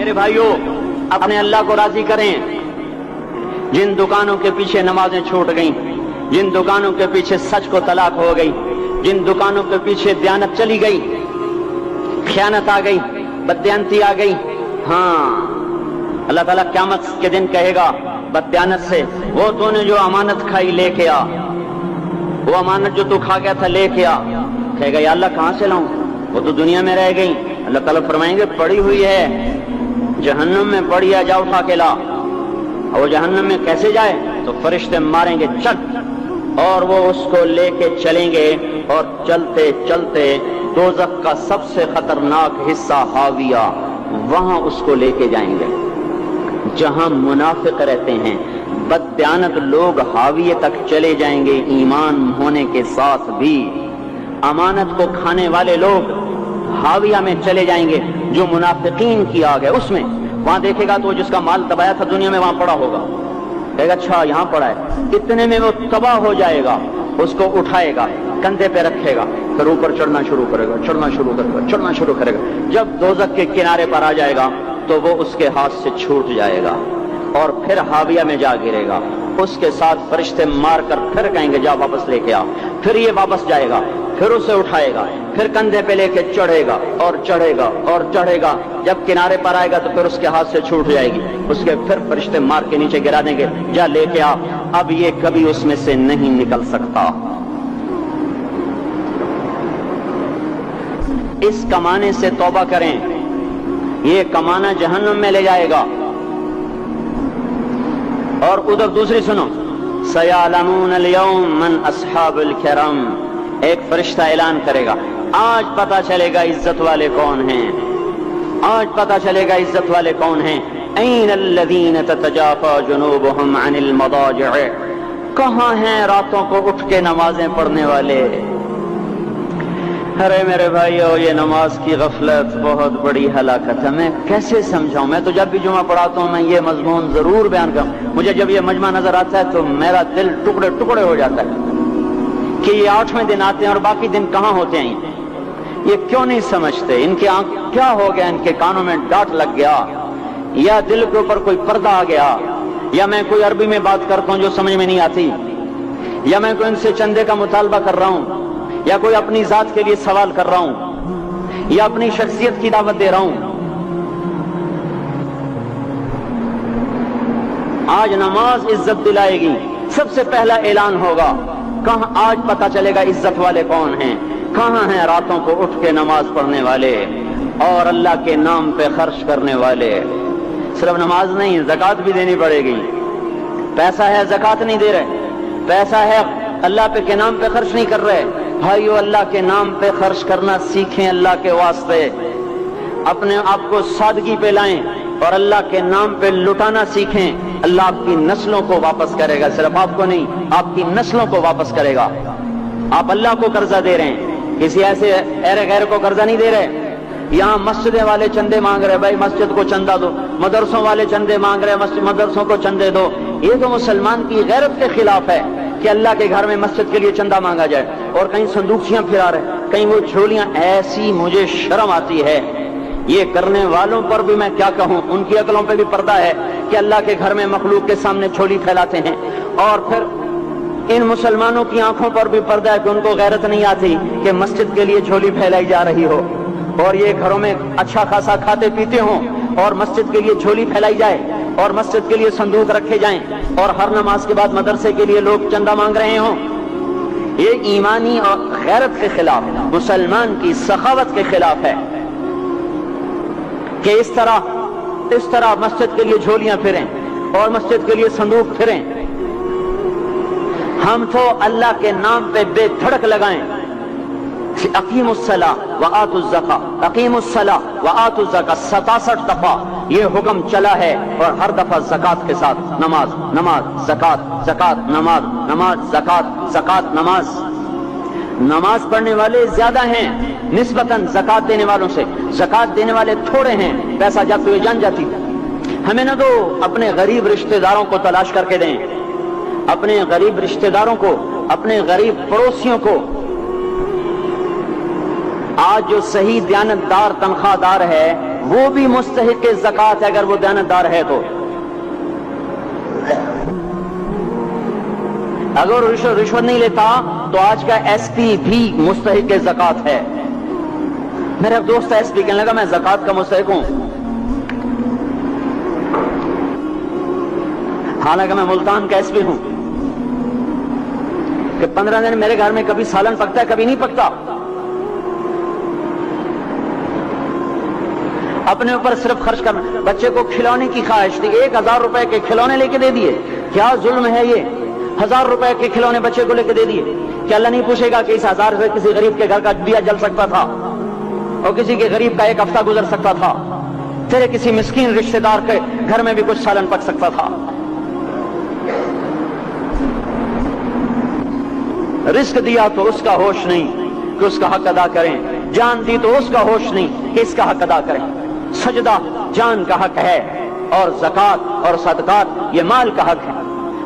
میرے بھائیوں اپنے اللہ کو راضی کریں. جن دکانوں کے پیچھے نمازیں چھوٹ گئیں، جن دکانوں کے پیچھے سچ کو طلاق ہو گئی، جن دکانوں کے پیچھے دیانت چلی گئی، خیانت آ گئی، بددیانتی آ گئی، ہاں اللہ تعالیٰ قیامت کے دن کہے گا بددیانت سے، وہ تو نے جو امانت کھائی لے کے آ، وہ امانت جو تو کھا گیا تھا لے کے آ. کہے گا یا اللہ کہاں سے لاؤں، وہ تو دنیا میں رہ گئی. اللہ تعالیٰ فرمائیں گے پڑی ہوئی ہے جہنم میں، پڑی ہے جا اٹھا کے لا. اور وہ جہنم میں کیسے جائے؟ تو فرشتے ماریں گے چٹ، اور وہ اس کو لے کے چلیں گے، اور چلتے چلتے دوزخ کا سب سے خطرناک حصہ حاویہ، وہاں اس کو لے کے جائیں گے جہاں منافق رہتے ہیں. بددیانت لوگ حاویہ تک چلے جائیں گے ایمان ہونے کے ساتھ بھی. امانت کو کھانے والے لوگ حاویہ میں چلے جائیں گے جو منافقین کی آگ ہے اس میں. وہاں دیکھے گا تو جس کا مال دبایا تھا دنیا میں وہاں پڑا ہوگا، کہے گا اچھا یہاں پڑا ہے، اتنے میں وہ تباہ ہو جائے گا. اس کو اٹھائے گا، کندھے پہ رکھے گا، پھر اوپر چڑھنا شروع کرے گا، چڑھنا شروع کرے گا، چڑھنا شروع کرے گا. جب دوزخ کے کنارے پر آ جائے گا تو وہ اس کے ہاتھ سے چھوٹ جائے گا اور پھر حاویہ میں جا گرے گا. اس کے ساتھ فرشتے مار کر پھر کہیں گے جا واپس لے کے آ. پھر یہ واپس جائے گا، پھر اسے اٹھائے گا، پھر کندھے پہ لے کے چڑھے گا اور چڑھے گا اور چڑھے گا. جب کنارے پر آئے گا تو پھر اس کے ہاتھ سے چھوٹ جائے گی. اس کے پھر فرشتے مار کے نیچے گرا دیں گے جا لے کے آ. اب یہ کبھی اس میں سے نہیں نکل سکتا. اس کمانے سے توبہ کریں، یہ کمانا جہنم میں لے جائے گا. اور ادھر دوسری سنو، سَيَعْلَمُونَ الْيَوْمَ مَنْ أَصْحَابُ الْكِرَامِ، ایک فرشتہ اعلان کرے گا آج پتہ چلے گا عزت والے کون ہیں، آج پتہ چلے گا عزت والے کون ہیں. أَيْنَ الَّذِينَ تَتَجَافَى جُنُوبُهُمْ عَنِ الْمَضَاجِعِ، کہاں ہیں راتوں کو اٹھ کے نمازیں پڑھنے والے. ارے میرے بھائیو یہ نماز کی غفلت بہت بڑی ہلاکت ہے. میں کیسے سمجھاؤں؟ میں تو جب بھی جمعہ پڑھاتا ہوں میں یہ مضمون ضرور بیان کروں. مجھے جب یہ مجمع نظر آتا ہے تو میرا دل ٹکڑے ٹکڑے ہو جاتا ہے کہ یہ 8ویں دن آتے ہیں اور باقی دن کہاں ہوتے ہیں. یہ کیوں نہیں سمجھتے؟ ان کے آنکھ کیا ہو گیا؟ ان کے کانوں میں ڈانٹ لگ گیا، یا دل کے اوپر کوئی پردہ آ گیا، یا میں کوئی عربی میں بات کرتا ہوں جو سمجھ میں نہیں آتی، یا میں کوئی ان سے چندے کا مطالبہ کر رہا ہوں، یا کوئی اپنی ذات کے لیے سوال کر رہا ہوں، یا اپنی شخصیت کی دعوت دے رہا ہوں. آج نماز عزت دلائے گی. سب سے پہلا اعلان ہوگا کہاں، آج پتہ چلے گا عزت والے کون ہیں، کہاں ہیں راتوں کو اٹھ کے نماز پڑھنے والے اور اللہ کے نام پہ خرچ کرنے والے. صرف نماز نہیں، زکوٰۃ بھی دینی پڑے گی. پیسہ ہے زکوٰۃ نہیں دے رہے، پیسہ ہے اللہ پہ کے نام پہ خرچ نہیں کر رہے. بھائیو اللہ کے نام پہ خرچ کرنا سیکھیں، اللہ کے واسطے اپنے آپ کو سادگی پہ لائیں اور اللہ کے نام پہ لٹانا سیکھیں. اللہ آپ کی نسلوں کو واپس کرے گا، صرف آپ کو نہیں، آپ کی نسلوں کو واپس کرے گا. آپ اللہ کو قرضہ دے رہے ہیں، کسی ایسے غیر کو قرضہ نہیں دے رہے. یہاں مسجدیں والے چندے مانگ رہے، بھائی مسجد کو چندہ دو. مدرسوں والے چندے مانگ رہے، مدرسوں کو چندے دو. یہ تو مسلمان کی غیرت کے خلاف ہے کہ اللہ کے گھر میں مسجد کے لیے چندہ مانگا جائے. اور کہیں صندوقچیاں پھرا رہے، کہیں وہ جھولیاں. ایسی مجھے شرم آتی ہے. یہ کرنے والوں پر بھی میں کیا کہوں، ان کی عقلوں پہ بھی پردہ ہے کہ اللہ کے گھر میں مخلوق کے سامنے جھولی پھیلاتے ہیں. اور پھر ان مسلمانوں کی آنکھوں پر بھی پردہ ہے کہ ان کو غیرت نہیں آتی کہ مسجد کے لیے جھولی پھیلائی جا رہی ہو، اور یہ گھروں میں اچھا خاصا کھاتے پیتے ہوں اور مسجد کے لیے جھولی پھیلائی جائے اور مسجد کے لیے صندوق رکھے جائیں اور ہر نماز کے بعد مدرسے کے لیے لوگ چندہ مانگ رہے ہوں. یہ ایمانی اور غیرت کے خلاف، مسلمان کی سخاوت کے خلاف ہے کہ اس طرح مسجد کے لیے جھولیاں پھریں اور مسجد کے لیے صندوق پھریں. ہم تو اللہ کے نام پہ بے دھڑک لگائیں. اقیموا الصلاۃ وآتوا الزکاۃ، اقیموا الصلاۃ وآتوا الزکاۃ 67 دفعہ یہ حکم چلا ہے، اور ہر دفعہ زکوٰۃ کے ساتھ نماز، نماز، زکوٰۃ، زکوٰۃ، نماز، نماز، زکوٰۃ، زکوٰۃ، نماز. نماز پڑھنے والے زیادہ ہیں نسبتاً زکوٰۃ دینے والوں سے. زکوٰۃ دینے والے تھوڑے ہیں، پیسہ جب تو یہ جان جاتی. ہمیں نہ تو اپنے غریب رشتہ داروں کو تلاش کر کے دیں، اپنے غریب رشتہ داروں کو، اپنے غریب پڑوسیوں کو. آج جو صحیح دیانتدار تنخواہ دار ہے وہ بھی مستحق زکات ہے اگر وہ دیانتدار ہے تو. اگر رشوت نہیں لیتا تو آج کا ایس پی بھی مستحق زکات ہے. میرا دوست ایس پی کہنے لگا میں زکات کا مستحق ہوں، حالانکہ میں ملتان کا ایس پی ہوں کہ 15 دن میرے گھر میں کبھی سالن پکتا ہے کبھی نہیں پکتا. اپنے اوپر صرف خرچ کرنا. بچے کو کھلونے کی خواہش تھی، 1000 روپے کے کھلونے لے کے دے دیے. کیا ظلم ہے یہ؟ 1000 روپے کے کھلونے بچے کو لے کے دے دیے. کہ اللہ نہیں پوچھے گا کہ اس 1000 سے کسی غریب کے گھر کا دیا جل سکتا تھا اور کسی کے غریب کا ایک ہفتہ گزر سکتا تھا، تیرے کسی مسکین رشتہ دار کے گھر میں بھی کچھ سالن پک سکتا تھا. رزق دیا تو اس کا ہوش نہیں کہ اس کا حق ادا کریں، جان دی تو اس کا ہوش نہیں کہ اس کا حق ادا کریں. سجدہ جان کا حق ہے اور زکات اور صدقات یہ مال کا حق ہے.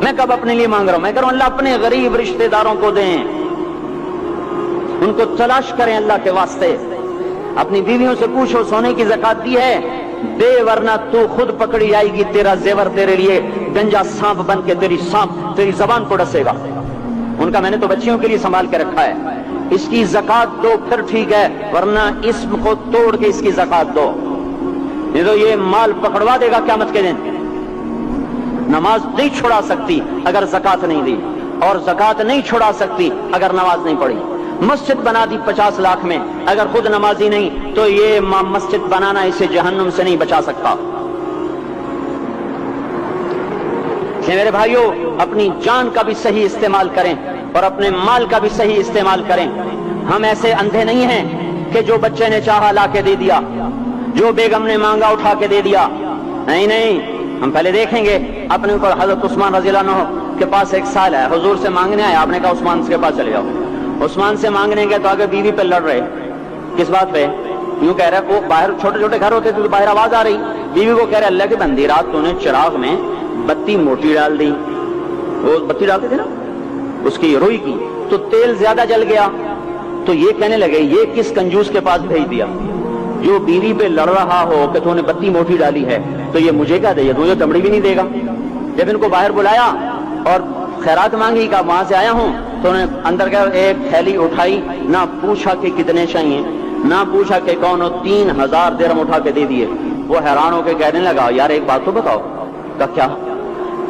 میں کب اپنے لیے مانگ رہا ہوں؟ میں کہہ رہا ہوں اللہ اپنے غریب رشتہ داروں کو دیں، ان کو تلاش کریں اللہ کے واسطے. اپنی بیویوں سے پوچھو سونے کی زکات دی ہے؟ دے ورنہ تو خود پکڑی جائے گی، تیرا زیور تیرے لیے گنجا سانپ بن کے تیری زبان کو ڈسے گا. ان کا میں نے تو بچیوں کے لیے سنبھال کے رکھا ہے. اس کی زکات دو پھر ٹھیک ہے، ورنہ اسم کو توڑ کے اس کی زکات دو، نہیں تو یہ مال پکڑوا دے گا قیامت کے دن. نماز نہیں چھڑا سکتی اگر زکات نہیں دی، اور زکات نہیں چھڑا سکتی اگر نماز نہیں پڑھی. مسجد بنا دی 50 لاکھ میں، اگر خود نمازی نہیں تو یہ مسجد بنانا اسے جہنم سے نہیں بچا سکتا. میرے بھائیوں اپنی جان کا بھی صحیح استعمال کریں اور اپنے مال کا بھی صحیح استعمال کریں. ہم ایسے اندھے نہیں ہیں کہ جو بچے نے چاہا لا کے دے دیا، جو بیگم نے مانگا اٹھا کے دے دیا. نہیں نہیں، ہم پہلے دیکھیں گے. اپنے اوپر حضرت عثمان رضی اللہ عنہ کے پاس ایک سال ہے، حضور سے مانگنے آئے. آپ نے کہا عثمان کے پاس چلے جاؤ. عثمان سے مانگنے گئے تو آگے بیوی پہ لڑ رہے. کس بات پہ؟ یوں کہہ رہے وہ باہر چھوٹے چھوٹے گھر ہوتے تھے تو باہر آواز آ رہی. بیوی کو کہہ رہے اللہ کی بندی رات تو نے چراغ میں بتی موٹی ڈال دی. وہ بتی ڈالتے تھے نا اس کی روئی کی، تو تیل زیادہ جل گیا. تو یہ کہنے لگے یہ کس کنجوس کے پاس بھیج دیا جو بیوی پہ لڑ رہا ہو کہ تو نے بتی موٹی ڈالی ہے تو یہ مجھے کیا دے گا، تجھے چمڑی بھی نہیں دے گا. جب ان کو باہر بلایا اور خیرات مانگی کہ وہاں سے آیا ہوں، تو انہوں نے اندر گئے ایک تھیلی اٹھائی، نہ پوچھا کہ کتنے چاہیے، نہ پوچھا کہ کون ہو، 3000 درہم اٹھا کے دے دیے. وہ حیران ہو کے کہنے لگا یار ایک بات تو بتاؤ. کہا کیا؟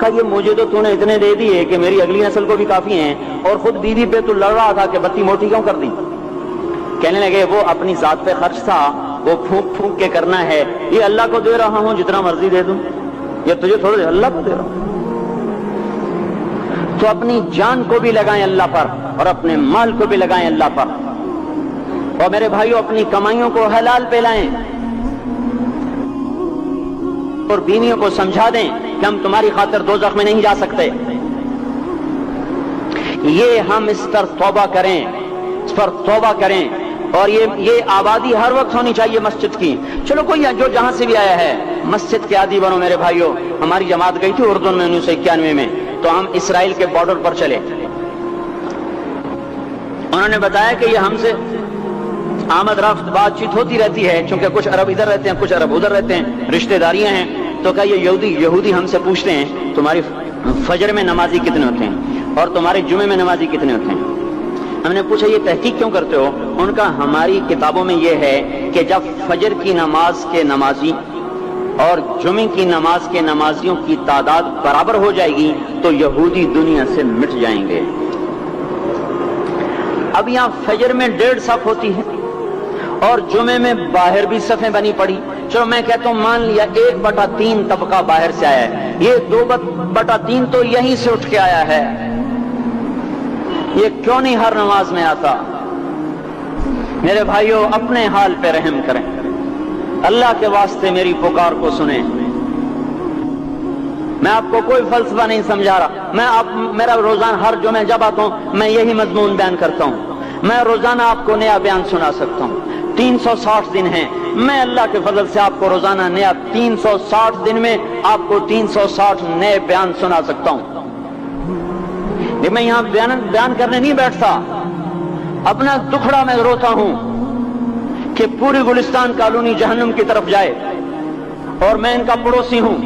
کہا یہ مجھے تو نے اتنے دے دیے کہ میری اگلی نسل کو بھی کافی ہیں، اور خود بیوی پہ تو لڑ رہا تھا کہ بتی موٹی کیوں کر دی. کہنے لگے وہ اپنی ذات پہ خرچ تھا، وہ پھونک پھونک کے کرنا ہے. یہ اللہ کو دے رہا ہوں جتنا مرضی دے دوں، یہ تجھے تھوڑے اللہ کو دے رہا ہوں. تو اپنی جان کو بھی لگائیں اللہ پر اور اپنے مال کو بھی لگائیں اللہ پر. اور میرے بھائیوں اپنی کمائیوں کو حلال پہ لائیں اور بیویوں کو سمجھا دیں کہ ہم تمہاری خاطر دوزخ میں نہیں جا سکتے. یہ ہم اس پر توبہ کریں، اس پر توبہ کریں. اور یہ آبادی ہر وقت ہونی چاہیے مسجد کی. چلو کوئی جو جہاں سے بھی آیا ہے مسجد کے عادی بنو میرے بھائیوں. ہماری جماعت گئی تھی اردن میں 1991 میں، تو ہم اسرائیل کے بارڈر پر چلے. انہوں نے بتایا کہ یہ ہم سے آمد رفت بات چیت ہوتی رہتی ہے، چونکہ کچھ عرب ادھر رہتے ہیں کچھ عرب ادھر رہتے ہیں، رشتہ داریاں ہیں. تو کہا یہ یہودی ہم سے پوچھتے ہیں تمہاری فجر میں نمازی کتنے ہوتے ہیں اور تمہارے جمعے میں نمازی کتنے ہوتے ہیں. ہم نے پوچھا یہ تحقیق کیوں کرتے ہو؟ ان کا ہماری کتابوں میں یہ ہے کہ جب فجر کی نماز کے نمازی اور جمعے کی نماز کے نمازیوں کی تعداد برابر ہو جائے گی تو یہودی دنیا سے مٹ جائیں گے. اب یہاں فجر میں 1.5 صف ہوتی ہے اور جمعے میں باہر بھی صفیں بنی پڑی. چلو میں کہتا ہوں مان لیا 1/3 طبقہ باہر سے آیا ہے، یہ 2/3 تو یہیں سے اٹھ کے آیا ہے. یہ کیوں نہیں ہر نماز میں آتا؟ میرے بھائیوں اپنے حال پہ رحم کریں، اللہ کے واسطے میری پکار کو سنیں. میں آپ کو کوئی فلسفہ نہیں سمجھا رہا. میرا روزانہ ہر جمعہ جب آتا ہوں میں یہی مضمون بیان کرتا ہوں. میں روزانہ آپ کو نیا بیان سنا سکتا ہوں. 360 دن ہیں، میں اللہ کے فضل سے آپ کو روزانہ نیا 360 دن میں آپ کو 360 نئے بیان سنا سکتا ہوں. میں یہاں بیان کرنے نہیں بیٹھتا، اپنا دکھڑا میں روتا ہوں کہ پوری گلستان کالونی جہنم کی طرف جائے اور میں ان کا پڑوسی ہوں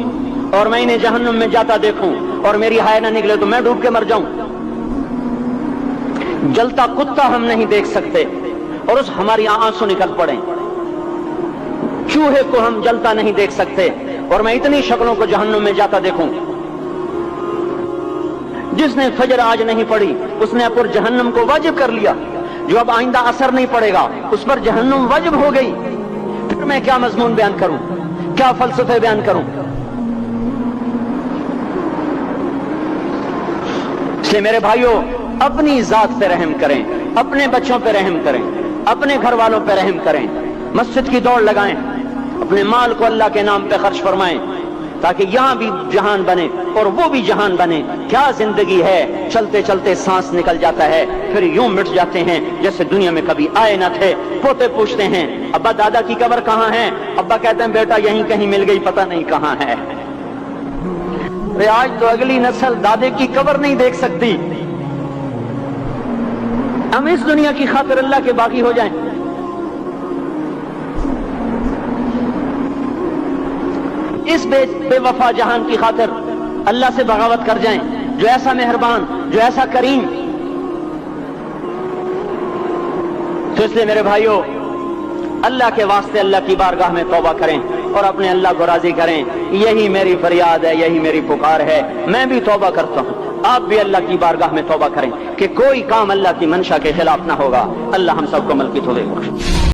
اور میں انہیں جہنم میں جاتا دیکھوں اور میری ہائے نہ نکلے تو میں ڈوب کے مر جاؤں؟ جلتا کتا ہم نہیں دیکھ سکتے اور اس ہماری آنسو نکل پڑیں، چوہے کو ہم جلتا نہیں دیکھ سکتے اور میں اتنی شکلوں کو جہنم میں جاتا دیکھوں۔ جس نے فجر آج نہیں پڑھی اس نے پر جہنم کو واجب کر لیا، جو اب آئندہ اثر نہیں پڑے گا اس پر جہنم واجب ہو گئی۔ پھر میں کیا مضمون بیان کروں، کیا فلسفے بیان کروں؟ اس لیے میرے بھائیوں، اپنی ذات پہ رحم کریں، اپنے بچوں پہ رحم کریں، اپنے گھر والوں پہ رحم کریں، مسجد کی دوڑ لگائیں، اپنے مال کو اللہ کے نام پہ خرچ فرمائیں تاکہ یہاں بھی جہان بنے اور وہ بھی جہان بنے۔ کیا زندگی ہے، چلتے چلتے سانس نکل جاتا ہے پھر یوں مٹ جاتے ہیں جیسے دنیا میں کبھی آئے نہ تھے۔ پوتے پوچھتے ہیں ابا دادا کی قبر کہاں ہے؟ ابا کہتے ہیں بیٹا یہیں کہیں مل گئی، پتہ نہیں کہاں ہے۔ آج تو اگلی نسل دادے کی قبر نہیں دیکھ سکتی، ہم اس دنیا کی خاطر اللہ کے باغی ہو جائیں۔ اس بے وفا جہان کی خاطر اللہ سے بغاوت کر جائیں جو ایسا مہربان، جو ایسا کریم۔ تو اس لیے میرے بھائیوں، اللہ کے واسطے اللہ کی بارگاہ میں توبہ کریں اور اپنے اللہ کو راضی کریں۔ یہی میری فریاد ہے، یہی میری پکار ہے۔ میں بھی توبہ کرتا ہوں، آپ بھی اللہ کی بارگاہ میں توبہ کریں کہ کوئی کام اللہ کی منشا کے خلاف نہ ہوگا۔ اللہ ہم سب کو عمل کی توفیق بخشے۔